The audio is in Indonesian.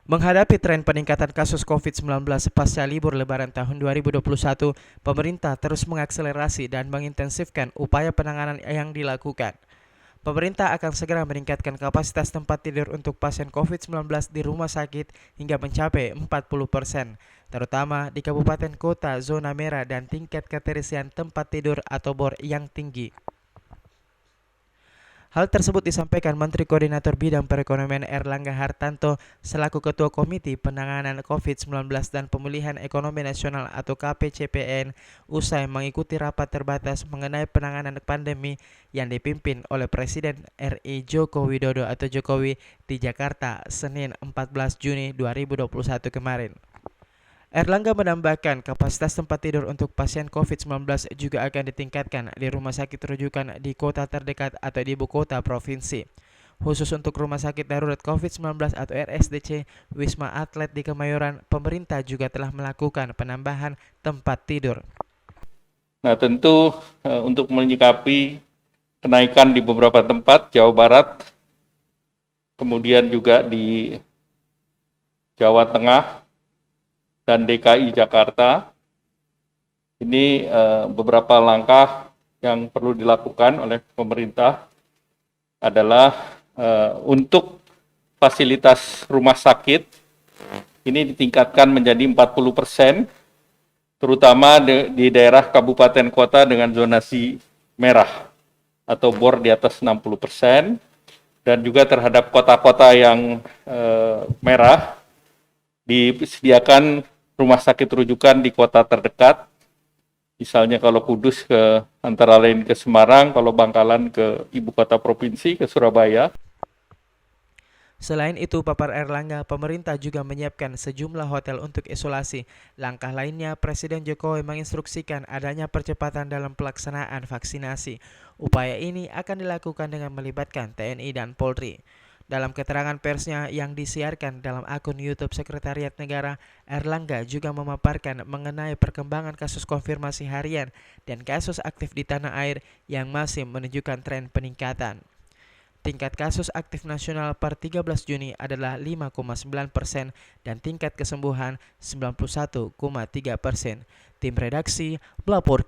Menghadapi tren peningkatan kasus COVID-19 pasca libur Lebaran tahun 2021, pemerintah terus mengakselerasi dan mengintensifkan upaya penanganan yang dilakukan. Pemerintah akan segera meningkatkan kapasitas tempat tidur untuk pasien COVID-19 di rumah sakit hingga mencapai 40%, terutama di kabupaten kota zona merah dan tingkat keterisian tempat tidur atau BOR yang tinggi. Hal tersebut disampaikan Menteri Koordinator Bidang Perekonomian Erlangga Hartanto selaku Ketua Komite Penanganan COVID-19 dan Pemulihan Ekonomi Nasional atau KPCPN usai mengikuti rapat terbatas mengenai penanganan pandemi yang dipimpin oleh Presiden RI Joko Widodo atau Jokowi di Jakarta Senin 14 Juni 2021 kemarin. Erlangga menambahkan kapasitas tempat tidur untuk pasien COVID-19 juga akan ditingkatkan di rumah sakit rujukan di kota terdekat atau di ibu kota provinsi. Khusus untuk rumah sakit darurat COVID-19 atau RSDC Wisma Atlet di Kemayoran, pemerintah juga telah melakukan penambahan tempat tidur. Nah, tentu untuk menyikapi kenaikan di beberapa tempat, Jawa Barat, kemudian juga di Jawa Tengah, dan DKI Jakarta, ini beberapa langkah yang perlu dilakukan oleh pemerintah adalah untuk fasilitas rumah sakit ini ditingkatkan menjadi 40%, terutama di daerah kabupaten kota dengan zonasi merah atau BOR di atas 60%, dan juga terhadap kota-kota yang merah disediakan rumah sakit rujukan di kota terdekat. Misalnya kalau Kudus ke antara lain ke Semarang, kalau Bangkalan ke ibu kota provinsi ke Surabaya. Selain itu, papar Erlangga, pemerintah juga menyiapkan sejumlah hotel untuk isolasi. Langkah lainnya, Presiden Jokowi menginstruksikan adanya percepatan dalam pelaksanaan vaksinasi. Upaya ini akan dilakukan dengan melibatkan TNI dan Polri. Dalam keterangan persnya yang disiarkan dalam akun YouTube Sekretariat Negara, Erlangga juga memaparkan mengenai perkembangan kasus konfirmasi harian dan kasus aktif di tanah air yang masih menunjukkan tren peningkatan. Tingkat kasus aktif nasional per 13 Juni adalah 5,9% dan tingkat kesembuhan 91,3%. Tim redaksi melaporkan.